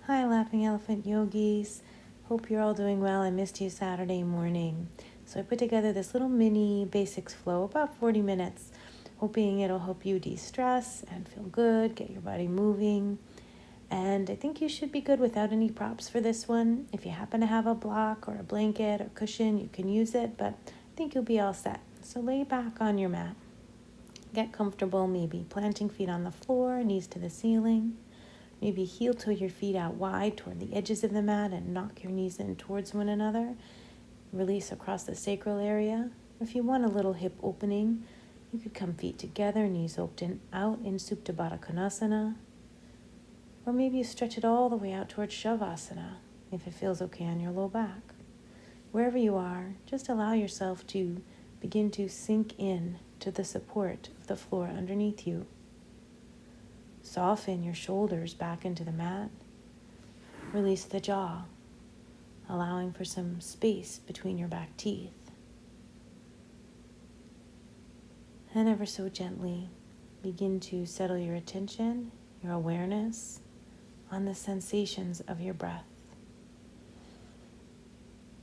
Hi, Laughing Elephant Yogis. Hope you're all doing well. I missed you Saturday morning. So I put together this little mini basics flow, about 40 minutes, hoping it'll help you de-stress and feel good, get your body moving. And I think you should be good without any props for this one. If you happen to have a block or a blanket or cushion, you can use it, but I think you'll be all set. So lay back on your mat. Get comfortable, maybe planting feet on the floor, knees to the ceiling. Maybe heel toe your feet out wide toward the edges of the mat and knock your knees in towards one another. Release across the sacral area. If you want a little hip opening, you could come feet together, knees open out in Supta Baddha Konasana. Or maybe you stretch it all the way out towards Shavasana, if it feels okay on your low back. Wherever you are, just allow yourself to begin to sink in to the support of the floor underneath you. Soften your shoulders back into the mat. Release the jaw, allowing for some space between your back teeth. And ever so gently, begin to settle your attention, your awareness on the sensations of your breath.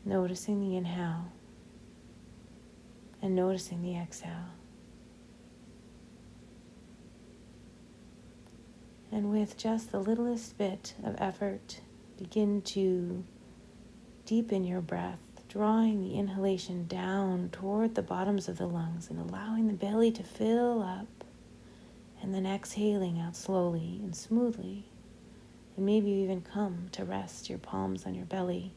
Noticing the inhale and noticing the exhale. And with just the littlest bit of effort, begin to deepen your breath, drawing the inhalation down toward the bottoms of the lungs and allowing the belly to fill up, and then exhaling out slowly and smoothly. And maybe you even come to rest your palms on your belly,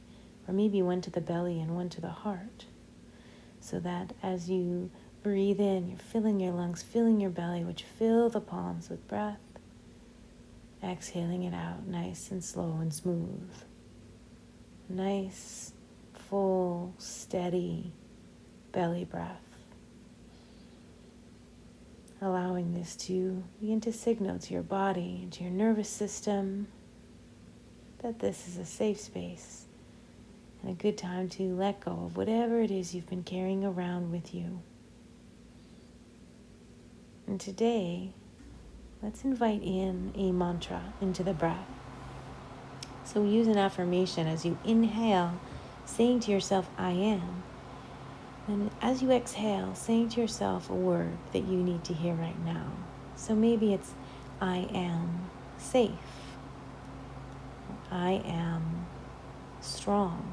or maybe one to the belly and one to the heart, so that as you breathe in, you're filling your lungs, filling your belly, which fill the palms with breath. Exhaling it out nice and slow and smooth. Nice, full, steady belly breath. Allowing this to begin to signal to your body and to your nervous system that this is a safe space and a good time to let go of whatever it is you've been carrying around with you. And today, let's invite in a mantra into the breath. So use an affirmation as you inhale, saying to yourself, I am. And as you exhale, saying to yourself a word that you need to hear right now. So maybe it's, I am safe. I am strong.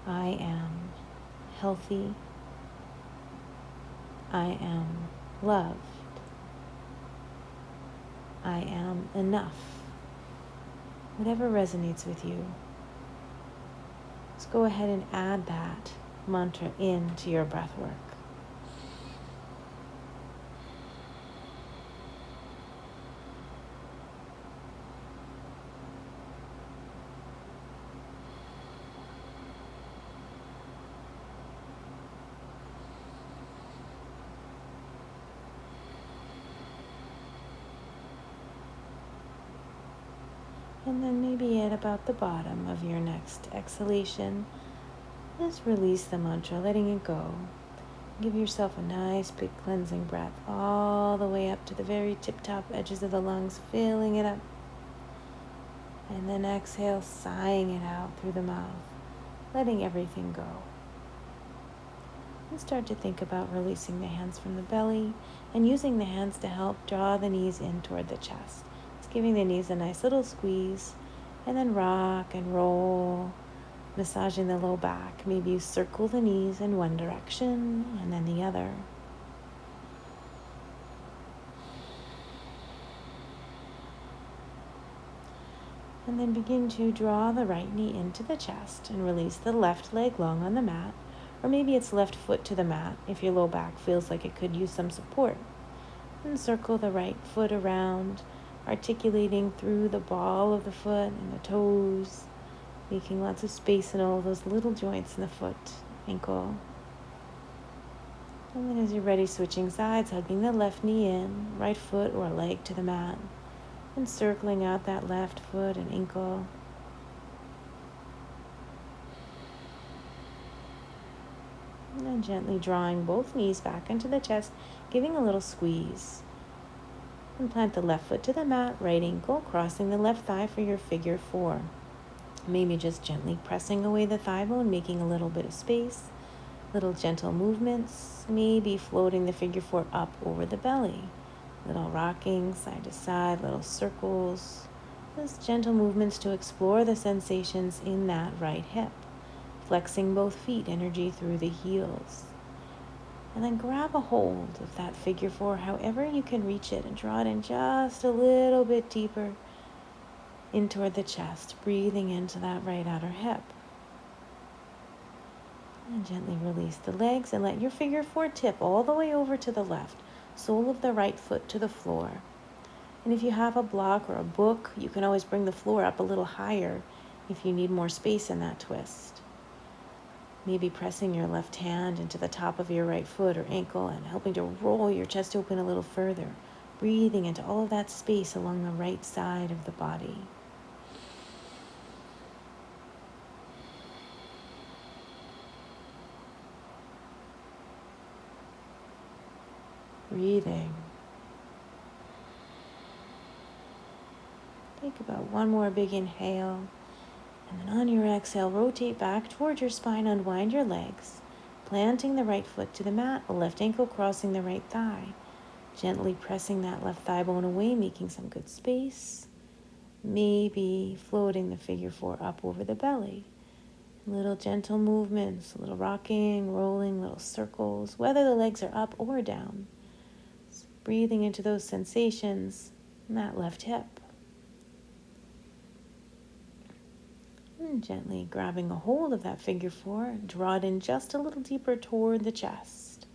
I am healthy. I am loved. I am enough. Whatever resonates with you, let's go ahead and add that mantra into your breath work. And then maybe at about the bottom of your next exhalation, just release the mantra, letting it go. Give yourself a nice big cleansing breath all the way up to the very tip-top edges of the lungs, filling it up. And then exhale, sighing it out through the mouth, letting everything go. And start to think about releasing the hands from the belly and using the hands to help draw the knees in toward the chest. Giving the knees a nice little squeeze, and then rock and roll, massaging the low back. Maybe you circle the knees in one direction and then the other. And then begin to draw the right knee into the chest and release the left leg long on the mat, or maybe it's left foot to the mat if your low back feels like it could use some support. And circle the right foot around, articulating through the ball of the foot and the toes, making lots of space in all those little joints in the foot, ankle. And then as you're ready, switching sides, hugging the left knee in, right foot or leg to the mat, and circling out that left foot and ankle. And then gently drawing both knees back into the chest, giving a little squeeze. And plant the left foot to the mat, right ankle, crossing the left thigh for your figure 4. Maybe just gently pressing away the thigh bone, making a little bit of space. Little gentle movements, maybe floating the figure 4 up over the belly. Little rocking side to side, little circles. Just gentle movements to explore the sensations in that right hip. Flexing both feet, energy through the heels. And then grab a hold of that figure 4, however you can reach it, and draw it in just a little bit deeper in toward the chest, breathing into that right outer hip. And gently release the legs and let your figure 4 tip all the way over to the left, sole of the right foot to the floor. And if you have a block or a book, you can always bring the floor up a little higher if you need more space in that twist. Maybe pressing your left hand into the top of your right foot or ankle and helping to roll your chest open a little further, breathing into all of that space along the right side of the body. Breathing. Take about one more big inhale. And then on your exhale, rotate back towards your spine, unwind your legs, planting the right foot to the mat, left ankle crossing the right thigh, gently pressing that left thigh bone away, making some good space, maybe floating the figure 4 up over the belly. Little gentle movements, a little rocking, rolling, little circles, whether the legs are up or down. Just breathing into those sensations in that left hip. And gently grabbing a hold of that figure 4, draw it in just a little deeper toward the chest.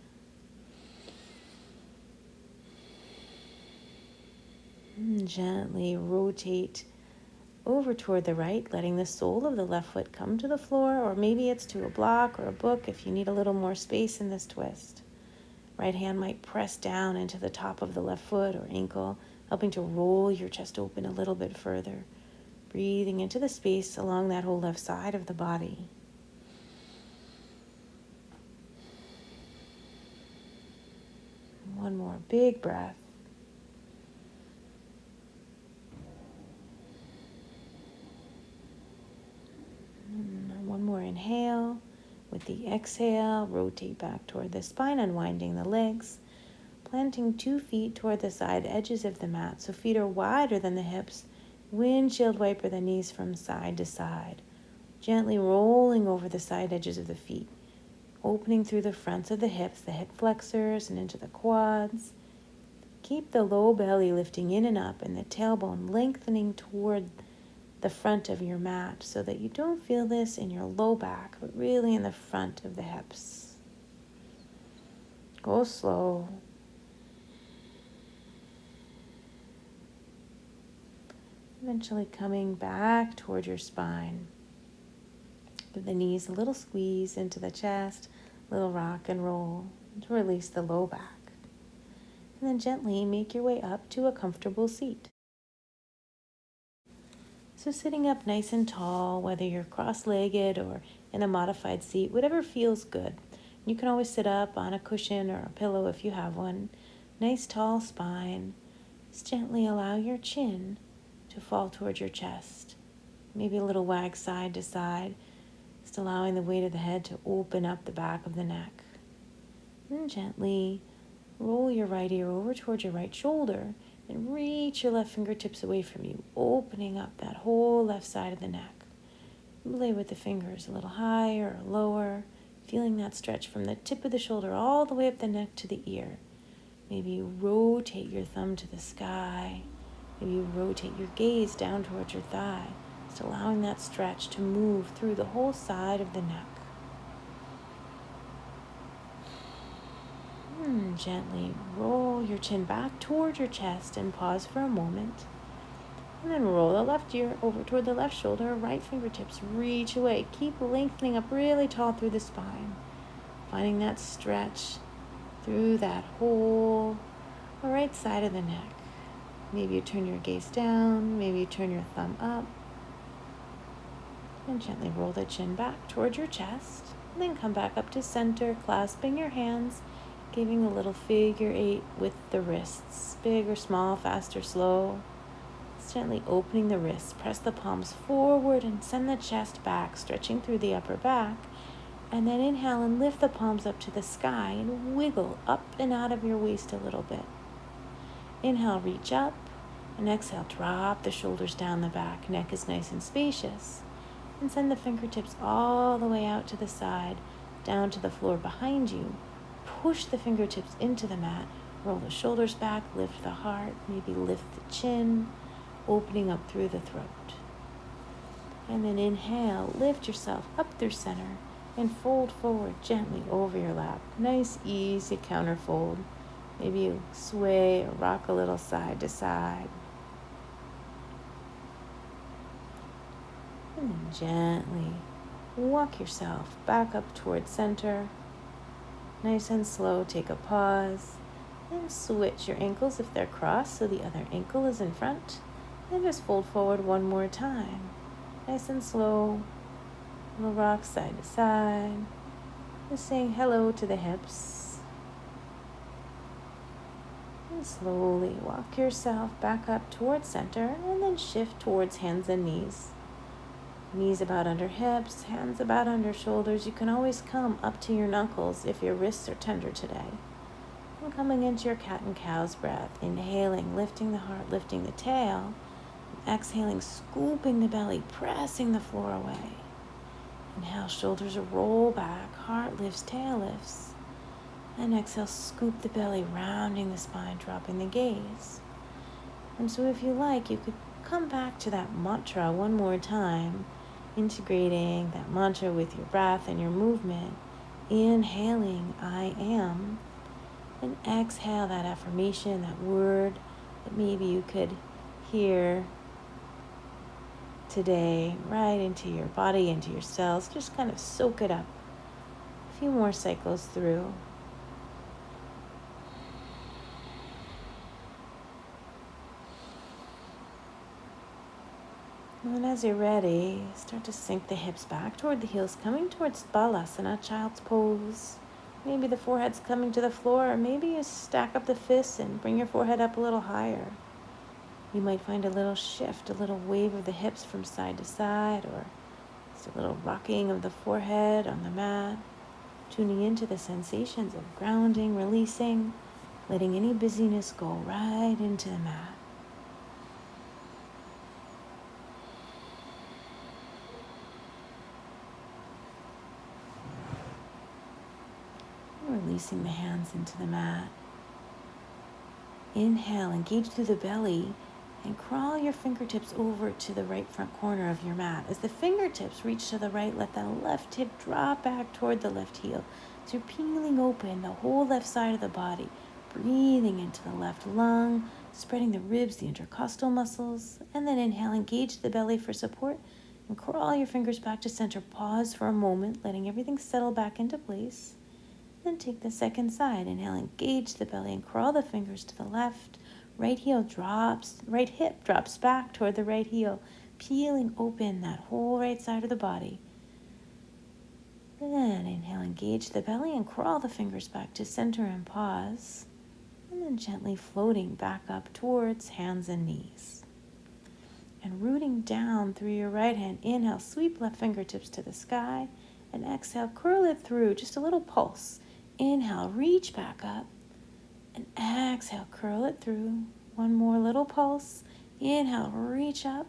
And gently rotate over toward the right, letting the sole of the left foot come to the floor, or maybe it's to a block or a book if you need a little more space in this twist. Right hand might press down into the top of the left foot or ankle, helping to roll your chest open a little bit further. Breathing into the space along that whole left side of the body. One more big breath. And one more inhale. With the exhale, rotate back toward the spine, unwinding the legs, planting 2 feet toward the side edges of the mat, so feet are wider than the hips. Windshield wiper the knees from side to side, gently rolling over the side edges of the feet, opening through the fronts of the hips, the hip flexors, and into the quads. Keep the low belly lifting in and up and the tailbone lengthening toward the front of your mat so that you don't feel this in your low back, but really in the front of the hips. Go slow. Eventually coming back toward your spine. Give the knees a little squeeze into the chest, a little rock and roll to release the low back. And then gently make your way up to a comfortable seat. So sitting up nice and tall, whether you're cross-legged or in a modified seat, whatever feels good. You can always sit up on a cushion or a pillow if you have one. Nice tall spine. Just gently allow your chin to fall towards your chest. Maybe a little wag side to side, just allowing the weight of the head to open up the back of the neck. And gently roll your right ear over towards your right shoulder and reach your left fingertips away from you, opening up that whole left side of the neck. Lay with the fingers a little higher or lower, feeling that stretch from the tip of the shoulder all the way up the neck to the ear. Maybe you rotate your thumb to the sky. Maybe you rotate your gaze down towards your thigh, just allowing that stretch to move through the whole side of the neck. And gently roll your chin back towards your chest and pause for a moment. And then roll the left ear over toward the left shoulder, right fingertips reach away. Keep lengthening up really tall through the spine, finding that stretch through that whole right side of the neck. Maybe you turn your gaze down, maybe you turn your thumb up. And gently roll the chin back towards your chest. And then come back up to center, clasping your hands Giving a little figure 8 with the wrists, big or small, fast or slow. Just gently opening the wrists, press the palms forward and send the chest back, stretching through the upper back. And then inhale and lift the palms up to the sky and wiggle up and out of your waist a little bit. Inhale, reach up, and exhale, drop the shoulders down the back. Neck is nice and spacious. And send the fingertips all the way out to the side, down to the floor behind you. Push the fingertips into the mat. Roll the shoulders back, lift the heart, maybe lift the chin, opening up through the throat. And then inhale, lift yourself up through center and fold forward gently over your lap. Nice, easy counterfold. Maybe you sway or rock a little side to side. And then gently walk yourself back up towards center. Nice and slow, take a pause. And switch your ankles if they're crossed so the other ankle is in front. And just fold forward one more time. Nice and slow. Little rock side to side. Just saying hello to the hips. And slowly walk yourself back up towards center and then shift towards hands and knees. Knees about under hips, hands about under shoulders. You can always come up to your knuckles if your wrists are tender today. And coming into your cat and cow's breath. Inhaling, lifting the heart, lifting the tail. Exhaling, scooping the belly, pressing the floor away. Inhale, shoulders roll back, heart lifts, tail lifts. And exhale, scoop the belly, rounding the spine, dropping the gaze. And so if you like, you could come back to that mantra one more time, integrating that mantra with your breath and your movement. Inhaling, I am. And exhale that affirmation, that word that maybe you could hear today right into your body, into your cells. Just kind of soak it up. A few more cycles through. And then as you're ready, start to sink the hips back toward the heels, coming towards Balasana, child's pose. Maybe the forehead's coming to the floor, or maybe you stack up the fists and bring your forehead up a little higher. You might find a little shift, a little wave of the hips from side to side, or just a little rocking of the forehead on the mat, tuning into the sensations of grounding, releasing, letting any busyness go right into the mat. Releasing the hands into the mat. Inhale, engage through the belly, and crawl your fingertips over to the right front corner of your mat. As the fingertips reach to the right, let the left hip drop back toward the left heel. So you're peeling open the whole left side of the body, breathing into the left lung, spreading the ribs, the intercostal muscles, and then inhale, engage the belly for support, and crawl your fingers back to center. Pause for a moment, letting everything settle back into place. Then take the second side. Inhale, engage the belly and crawl the fingers to the left. Right hip drops back toward the right heel, peeling open that whole right side of the body. Then inhale, engage the belly and crawl the fingers back to center and pause. And then gently floating back up towards hands and knees. And rooting down through your right hand, inhale, sweep left fingertips to the sky. And exhale, curl it through, just a little pulse. Inhale, reach back up. And exhale, curl it through. One more little pulse. Inhale, reach up.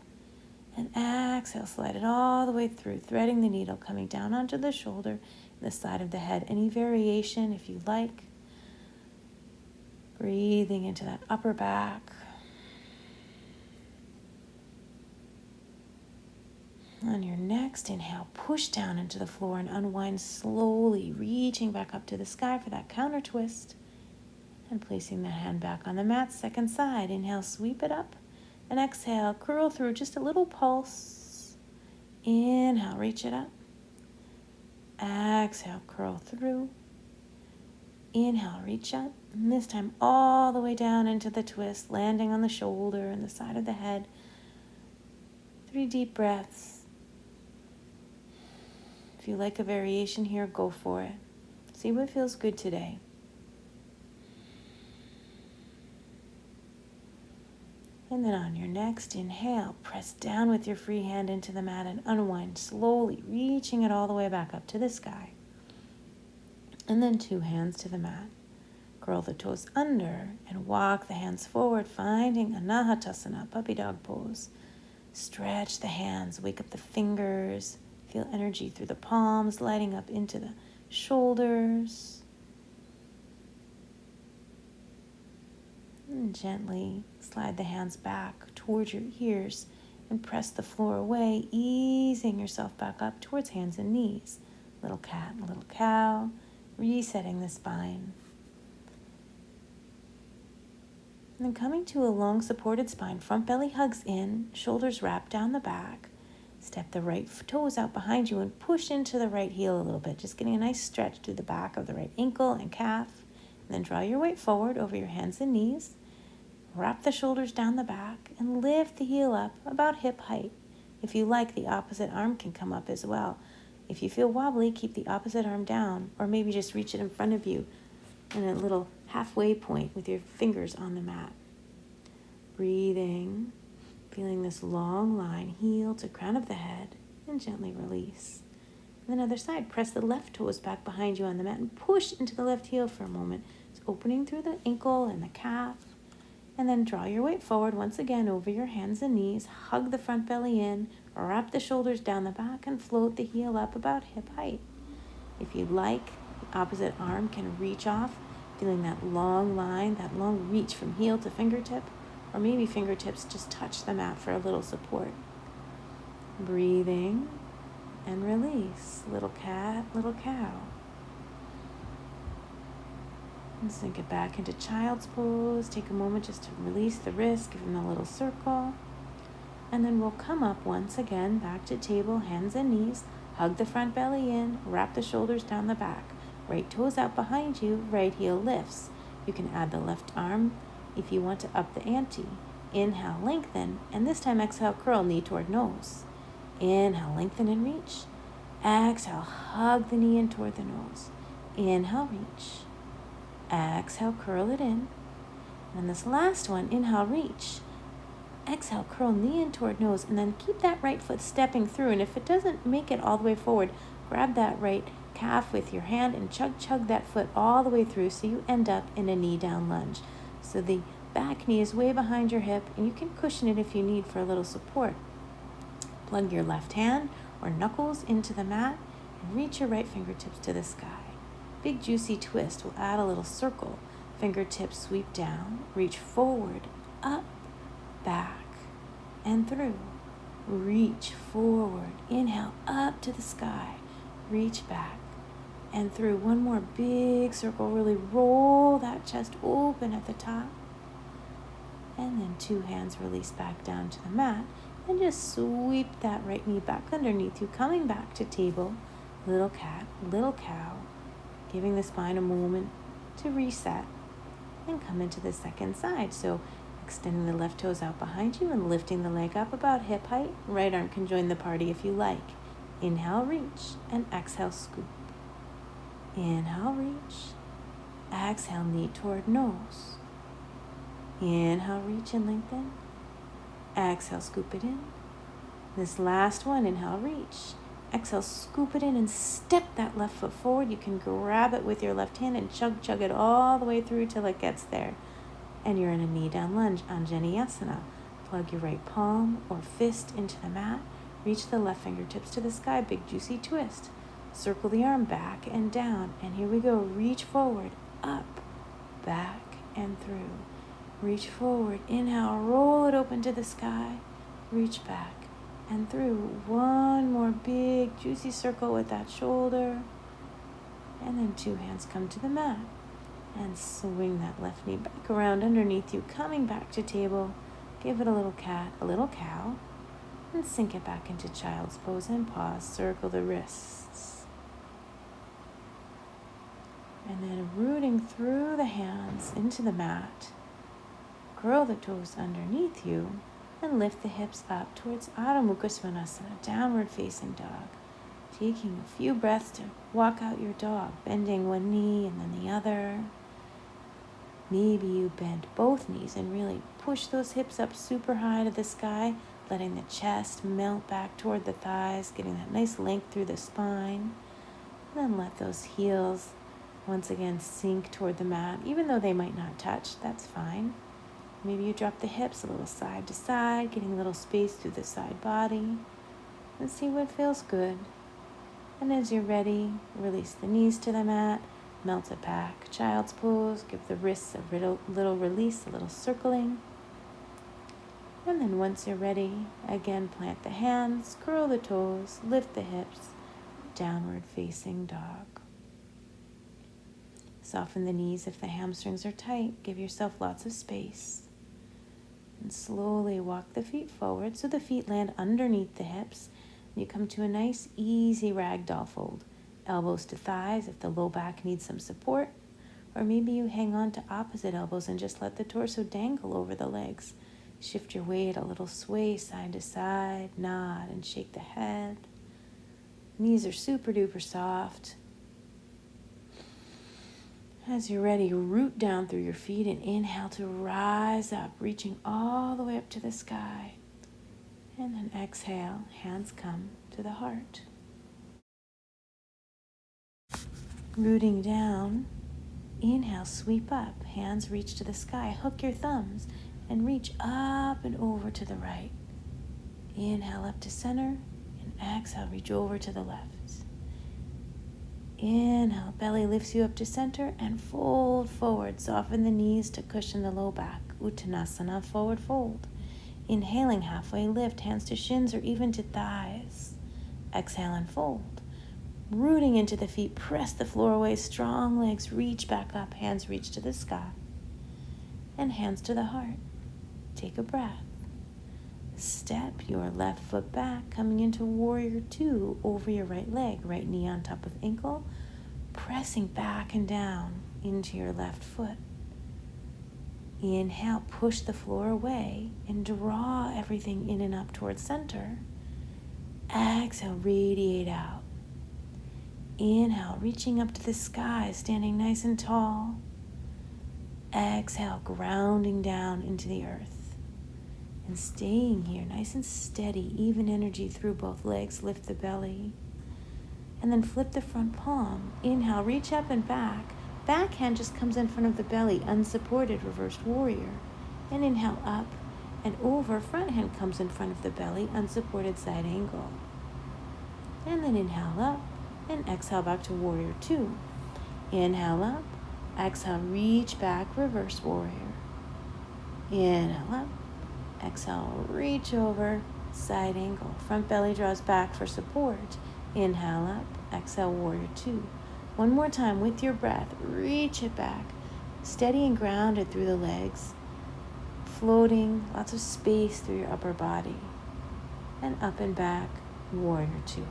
And exhale, slide it all the way through, threading the needle, coming down onto the shoulder and the side of the head. Any variation if you like. Breathing into that upper back. On your next inhale, push down into the floor and unwind slowly, reaching back up to the sky for that counter twist. And placing the hand back on the mat, second side. Inhale, sweep it up. And exhale, curl through, just a little pulse. Inhale, reach it up. Exhale, curl through. Inhale, reach up. And this time all the way down into the twist, landing on the shoulder and the side of the head. 3 deep breaths. If you like a variation here, go for it. See what feels good today. And then on your next inhale, press down with your free hand into the mat and unwind slowly, reaching it all the way back up to the sky. And then 2 hands to the mat. Curl the toes under and walk the hands forward, finding Anahatasana, puppy dog pose. Stretch the hands, wake up the fingers, feel energy through the palms, lighting up into the shoulders. And gently slide the hands back towards your ears and press the floor away, easing yourself back up towards hands and knees. Little cat and little cow, resetting the spine. And then coming to a long supported spine, front belly hugs in, shoulders wrap down the back. Step the right toes out behind you and push into the right heel a little bit, just getting a nice stretch through the back of the right ankle and calf. And then draw your weight forward over your hands and knees. Wrap the shoulders down the back and lift the heel up about hip height. If you like, the opposite arm can come up as well. If you feel wobbly, keep the opposite arm down, or maybe just reach it in front of you in a little halfway point with your fingers on the mat. Breathing, feeling this long line, heel to crown of the head, and gently release. And then other side, press the left toes back behind you on the mat and push into the left heel for a moment. It's opening through the ankle and the calf. And then draw your weight forward once again over your hands and knees. Hug the front belly in, wrap the shoulders down the back, and float the heel up about hip height. If you'd like, the opposite arm can reach off, feeling that long line, that long reach from heel to fingertip, or maybe fingertips just touch the mat for a little support. Breathing and release. Little cat, little cow. And sink it back into child's pose. Take a moment just to release the wrist, give them a little circle. And then we'll come up once again, back to table, hands and knees. Hug the front belly in, wrap the shoulders down the back. Right toes out behind you, right heel lifts. You can add the left arm if you want to up the ante. Inhale, lengthen, and this time exhale, curl, knee toward nose. Inhale, lengthen and reach. Exhale, hug the knee in toward the nose. Inhale, reach. Exhale, curl it in. And this last one, inhale, reach. Exhale, curl knee in toward nose, and then keep that right foot stepping through. And if it doesn't make it all the way forward, grab that right calf with your hand and chug that foot all the way through so you end up in a knee down lunge. So the back knee is way behind your hip, and you can cushion it if you need for a little support. Plug your left hand or knuckles into the mat and reach your right fingertips to the sky. Big juicy twist will add a little circle. Fingertips sweep down, reach forward, up, back, and through. Reach forward, inhale up to the sky, reach back, and through. One more big circle, really roll that chest open at the top. And then 2 hands release back down to the mat, and just sweep that right knee back underneath you, coming back to table, little cat, little cow, giving the spine a moment to reset and come into the second side. So extending the left toes out behind you and lifting the leg up about hip height. Right arm can join the party if you like. Inhale, reach, and exhale, scoop. Inhale, reach. Exhale, knee toward nose. Inhale, reach and lengthen. Exhale, scoop it in. This last one, inhale, reach. Exhale, scoop it in and step that left foot forward. You can grab it with your left hand and chug it all the way through till it gets there. And you're in a knee down lunge, Anjaneyasana. Plug your right palm or fist into the mat. Reach the left fingertips to the sky, big juicy twist. Circle the arm back and down. And here we go, reach forward, up, back, and through. Reach forward, inhale, roll it open to the sky. Reach back and through. One more big juicy circle with that shoulder. And then 2 hands come to the mat. And swing that left knee back around underneath you, coming back to table. Give it a little cat, a little cow, and sink it back into child's pose and pause. Circle the wrists. And then rooting through the hands into the mat. Curl the toes underneath you and lift the hips up towards Adho Mukha Svanasana, downward facing dog. Taking a few breaths to walk out your dog, bending one knee and then the other. Maybe you bend both knees and really push those hips up super high to the sky, letting the chest melt back toward the thighs, getting that nice length through the spine. And then let those heels once again sink toward the mat. Even though they might not touch, that's fine. Maybe you drop the hips a little side to side, getting a little space through the side body, and see what feels good. And as you're ready, release the knees to the mat, melt it back. Child's pose, give the wrists a little release, a little circling. And then once you're ready, again plant the hands, curl the toes, lift the hips, downward facing dog. Soften the knees if the hamstrings are tight. Give yourself lots of space. And slowly walk the feet forward so the feet land underneath the hips. You come to a nice, easy ragdoll fold. Elbows to thighs if the low back needs some support. Or maybe you hang on to opposite elbows and just let the torso dangle over the legs. Shift your weight, a little sway side to side, nod and shake the head. Knees are super duper soft. As you're ready, root down through your feet and inhale to rise up, reaching all the way up to the sky. And then exhale, hands come to the heart. Rooting down, inhale, sweep up, hands reach to the sky, hook your thumbs and reach up and over to the right. Inhale up to center and exhale, reach over to the left. Inhale, belly lifts you up to center and fold forward. Soften the knees to cushion the low back. Uttanasana, forward fold. Inhaling, halfway lift, hands to shins or even to thighs. Exhale and fold. Rooting into the feet, press the floor away. Strong legs, reach back up. Hands reach to the sky. And hands to the heart. Take a breath. Step your left foot back, coming into warrior two over your right leg. Right knee on top of ankle. Pressing back and down into your left foot. Inhale, push the floor away and draw everything in and up towards center. Exhale, radiate out. Inhale, reaching up to the sky, standing nice and tall. Exhale, grounding down into the earth. And staying here, nice and steady, even energy through both legs. Lift the belly. And then flip the front palm. Inhale, reach up and back. Back hand just comes in front of the belly, unsupported, reversed warrior. And inhale up and over. Front hand comes in front of the belly, unsupported side angle. And then inhale up and exhale back to warrior two. Inhale up, exhale, reach back, reverse warrior. Inhale up, exhale, reach over, side angle. Front belly draws back for support. Inhale up, exhale, warrior two. One more time with your breath, reach it back. Steady and grounded through the legs. Floating, lots of space through your upper body. And up and back, warrior two.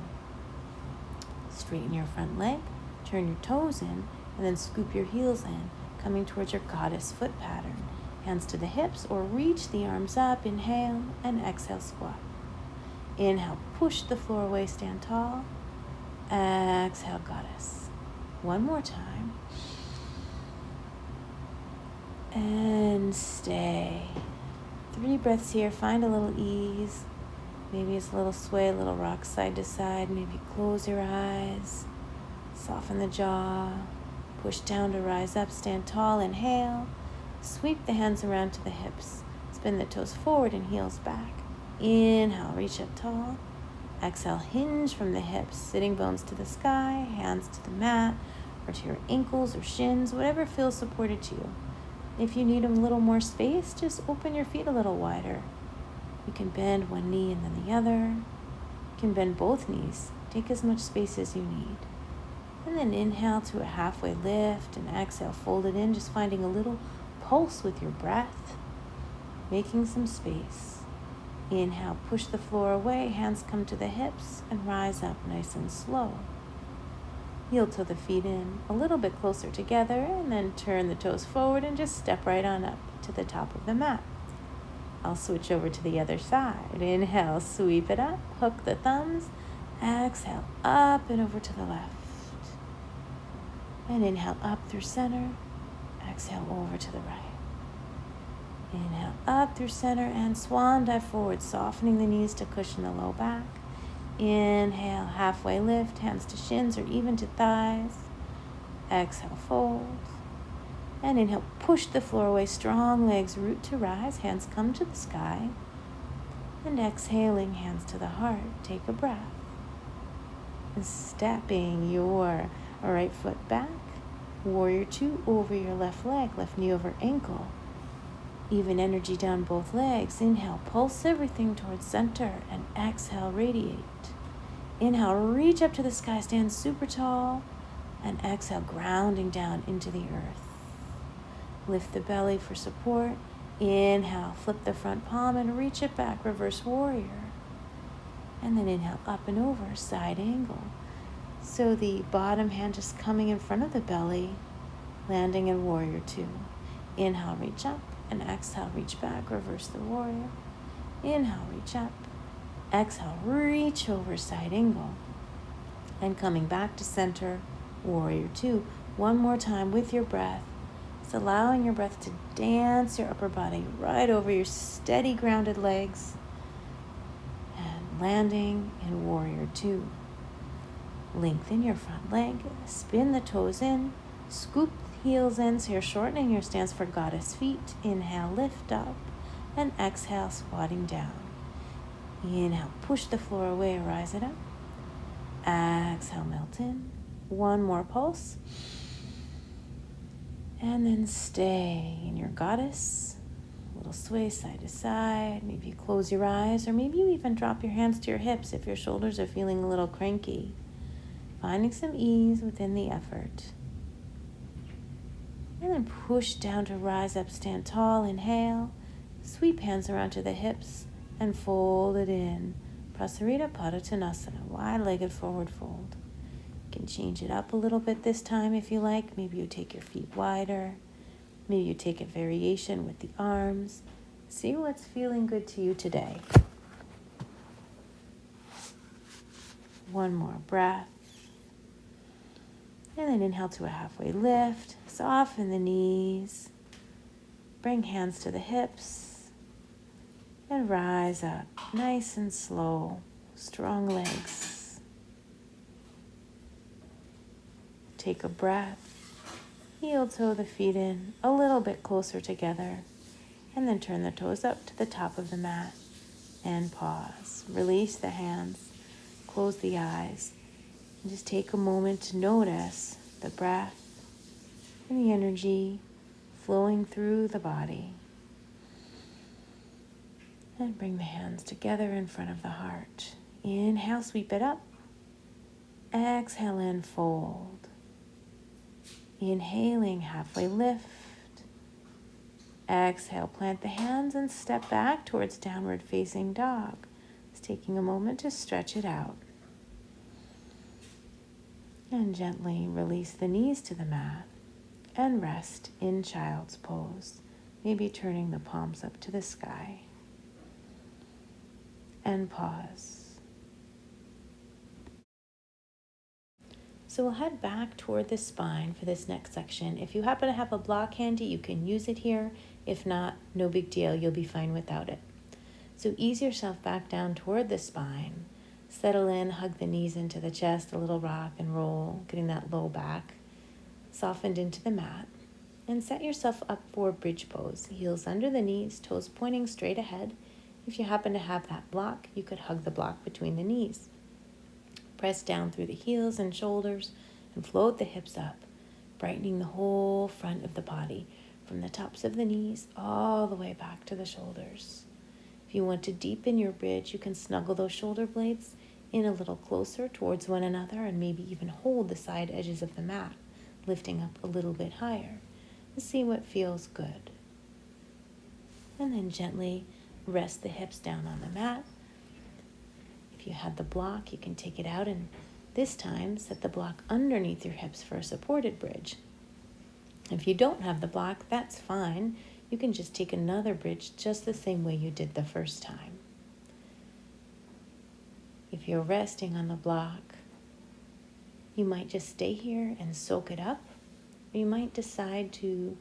Straighten your front leg, turn your toes in, and then scoop your heels in, coming towards your goddess foot pattern. Hands to the hips or reach the arms up. Inhale and exhale, squat. Inhale, push the floor away, stand tall. Exhale, goddess. One more time. And stay. 3 breaths here. Find a little ease. Maybe it's a little sway, a little rock side to side. Maybe close your eyes. Soften the jaw. Push down to rise up. Stand tall. Inhale. Sweep the hands around to the hips. Spin the toes forward and heels back. Inhale, reach up tall. Exhale, hinge from the hips. Sitting bones to the sky. Hands to the mat or to your ankles or shins. Whatever feels supported to you. If you need a little more space, just open your feet a little wider. You can bend one knee and then the other. You can bend both knees. Take as much space as you need. And then inhale to a halfway lift and exhale, fold it in, just finding a little pulse with your breath, making some space. Inhale, push the floor away, hands come to the hips and rise up nice and slow. Heel toe the feet in a little bit closer together and then turn the toes forward and just step right on up to the top of the mat. I'll switch over to the other side. Inhale, sweep it up, hook the thumbs. Exhale, up and over to the left. And inhale up through center. Exhale over to the right. Inhale up through center and swan dive forward, softening the knees to cushion the low back. Inhale, halfway lift, hands to shins or even to thighs. Exhale, fold. And inhale, push the floor away, strong legs, root to rise, hands come to the sky. And exhaling, hands to the heart, take a breath. And stepping your right foot back, warrior two over your left leg, left knee over ankle. Even energy down both legs. Inhale, pulse everything towards center, and exhale, radiate. Inhale, reach up to the sky, stand super tall, and exhale, grounding down into the earth. Lift the belly for support. Inhale, flip the front palm and reach it back, reverse warrior. And then inhale, up and over, side angle. So the bottom hand just coming in front of the belly, landing in warrior two. Inhale, reach up, and exhale, reach back, reverse the warrior. Inhale, reach up. Exhale, reach over, side angle. And coming back to center, warrior two. One more time with your breath. It's allowing your breath to dance your upper body right over your steady grounded legs. And landing in warrior two. Lengthen your front leg, spin the toes in, scoop the heels in so you're shortening your stance for goddess feet. Inhale, lift up, and exhale, squatting down. Inhale, push the floor away, rise it up. Exhale, melt in. One more pulse. And then stay in your goddess. A little sway side to side. Maybe you close your eyes, or maybe you even drop your hands to your hips if your shoulders are feeling a little cranky. Finding some ease within the effort. And then push down to rise up, stand tall, inhale. Sweep hands around to the hips and fold it in. Prasarita Padottanasana, wide-legged forward fold. You can change it up a little bit this time if you like. Maybe you take your feet wider. Maybe you take a variation with the arms. See what's feeling good to you today. One more breath. And then inhale to a halfway lift. Soften the knees. Bring hands to the hips. And rise up, nice and slow. Strong legs. Take a breath. Heel toe the feet in a little bit closer together. And then turn the toes up to the top of the mat. And pause. Release the hands. Close the eyes. And just take a moment to notice the breath and the energy flowing through the body. And bring the hands together in front of the heart. Inhale, sweep it up. Exhale and fold. Inhaling, halfway lift. Exhale, plant the hands and step back towards downward facing dog. Just taking a moment to stretch it out. And gently release the knees to the mat and rest in child's pose, maybe turning the palms up to the sky. And pause. So we'll head back toward the spine for this next section. If you happen to have a block handy, you can use it here. If not, no big deal, you'll be fine without it. So ease yourself back down toward the spine. Settle in, hug the knees into the chest, a little rock and roll, getting that low back softened into the mat. And set yourself up for bridge pose. Heels under the knees, toes pointing straight ahead. If you happen to have that block, you could hug the block between the knees. Press down through the heels and shoulders and float the hips up, brightening the whole front of the body from the tops of the knees all the way back to the shoulders. If you want to deepen your bridge, you can snuggle those shoulder blades in a little closer towards one another and maybe even hold the side edges of the mat, lifting up a little bit higher and see what feels good. And then gently rest the hips down on the mat. If you had the block, you can take it out and this time set the block underneath your hips for a supported bridge. If you don't have the block, that's fine. You can just take another bridge just the same way you did the first time. If you're resting on the block, you might just stay here and soak it up. Or you might decide to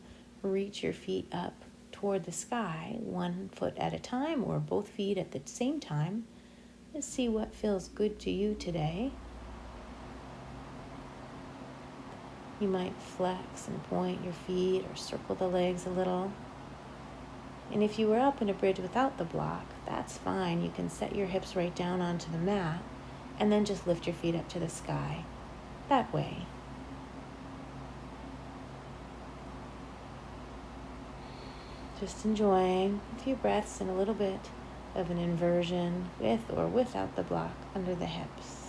reach your feet up toward the sky, one foot at a time or both feet at the same time. Let's see what feels good to you today. You might flex and point your feet or circle the legs a little. And if you were up in a bridge without the block, that's fine. You can set your hips right down onto the mat and then just lift your feet up to the sky. That way. Just enjoying a few breaths and a little bit of an inversion with or without the block under the hips.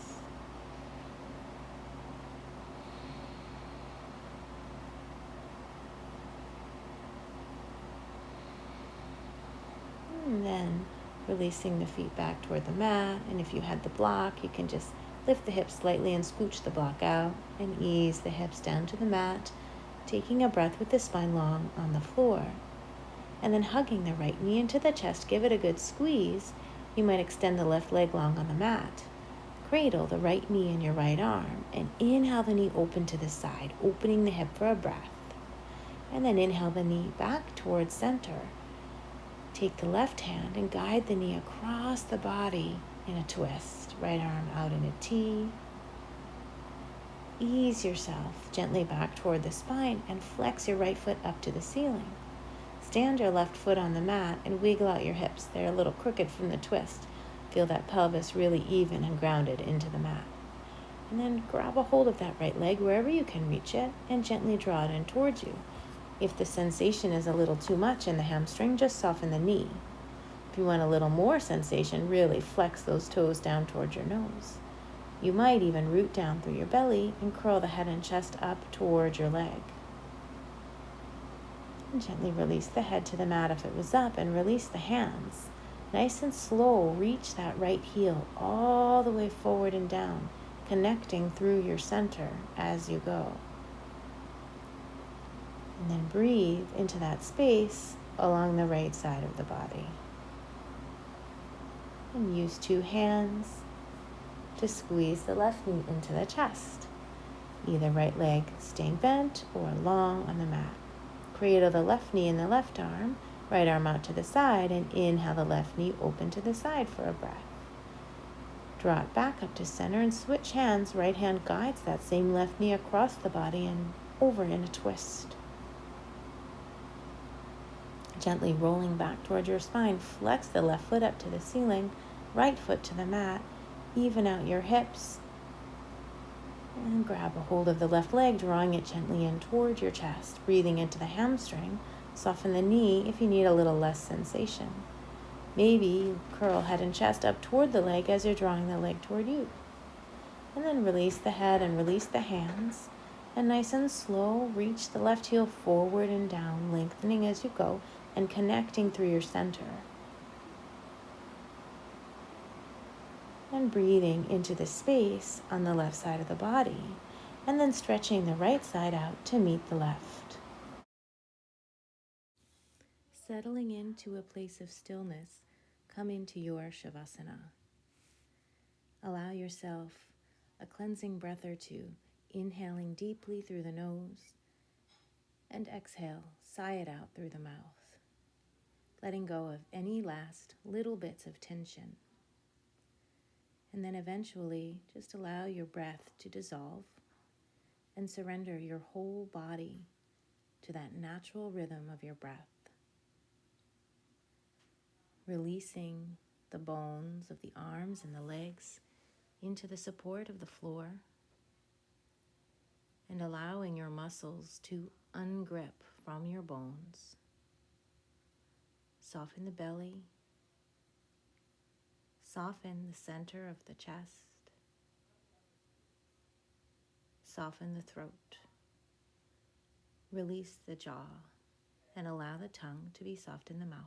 And then releasing the feet back toward the mat. And if you had the block, you can just lift the hips slightly and scooch the block out and ease the hips down to the mat, taking a breath with the spine long on the floor. And then hugging the right knee into the chest, give it a good squeeze. You might extend the left leg long on the mat. Cradle the right knee in your right arm and inhale the knee open to the side, opening the hip for a breath. And then inhale the knee back towards center. Take the left hand and guide the knee across the body in a twist. Right arm out in a T. Ease yourself gently back toward the spine and flex your right foot up to the ceiling. Stand your left foot on the mat and wiggle out your hips. They're a little crooked from the twist. Feel that pelvis really even and grounded into the mat. And then grab a hold of that right leg wherever you can reach it and gently draw it in towards you. If the sensation is a little too much in the hamstring, just soften the knee. If you want a little more sensation, really flex those toes down towards your nose. You might even root down through your belly and curl the head and chest up towards your leg. And gently release the head to the mat if it was up and release the hands. Nice and slow, reach that right heel all the way forward and down, connecting through your center as you go. And then breathe into that space along the right side of the body. And use 2 hands to squeeze the left knee into the chest. Either right leg staying bent or long on the mat. Cradle the left knee in the left arm, right arm out to the side, and inhale the left knee open to the side for a breath. Draw it back up to center and switch hands. Right hand guides that same left knee across the body and over in a twist. Gently rolling back towards your spine, flex the left foot up to the ceiling, right foot to the mat, even out your hips, and grab a hold of the left leg, drawing it gently in towards your chest, breathing into the hamstring. Soften the knee if you need a little less sensation. Maybe you curl head and chest up toward the leg as you're drawing the leg toward you. And then release the head and release the hands. And nice and slow, reach the left heel forward and down, lengthening as you go and connecting through your center. And breathing into the space on the left side of the body, and then stretching the right side out to meet the left. Settling into a place of stillness, come into your Shavasana. Allow yourself a cleansing breath or two, inhaling deeply through the nose, and exhale, sigh it out through the mouth, letting go of any last little bits of tension. And then eventually, just allow your breath to dissolve and surrender your whole body to that natural rhythm of your breath. Releasing the bones of the arms and the legs into the support of the floor and allowing your muscles to ungrip from your bones. Soften the belly. Soften the center of the chest. Soften the throat. Release the jaw and allow the tongue to be soft in the mouth.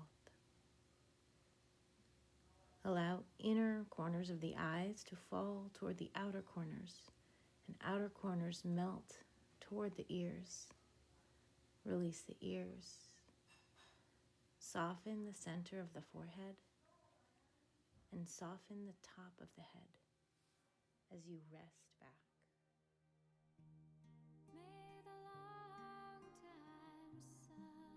Allow inner corners of the eyes to fall toward the outer corners, and outer corners melt toward the ears. Release the ears. Soften the center of the forehead, and soften the top of the head as you rest back. May the long time sun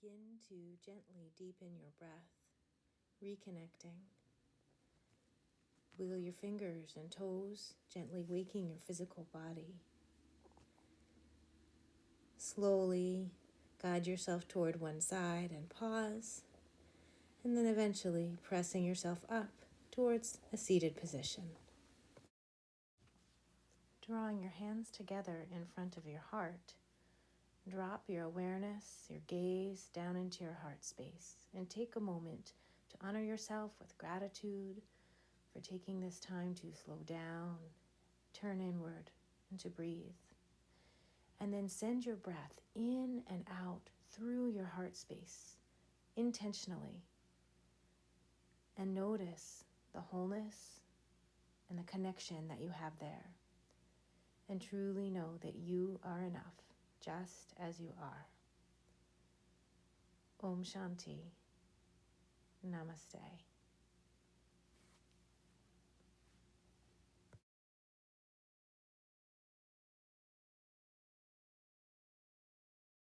Begin to gently deepen your breath, reconnecting. Wiggle your fingers and toes, gently waking your physical body. Slowly guide yourself toward one side and pause, and then eventually pressing yourself up towards a seated position. Drawing your hands together in front of your heart, drop your awareness, your gaze down into your heart space, and take a moment to honor yourself with gratitude for taking this time to slow down, turn inward, and to breathe. And then send your breath in and out through your heart space intentionally. And notice the wholeness and the connection that you have there. And truly know that you are enough, just as you are. Om Shanti. Namaste.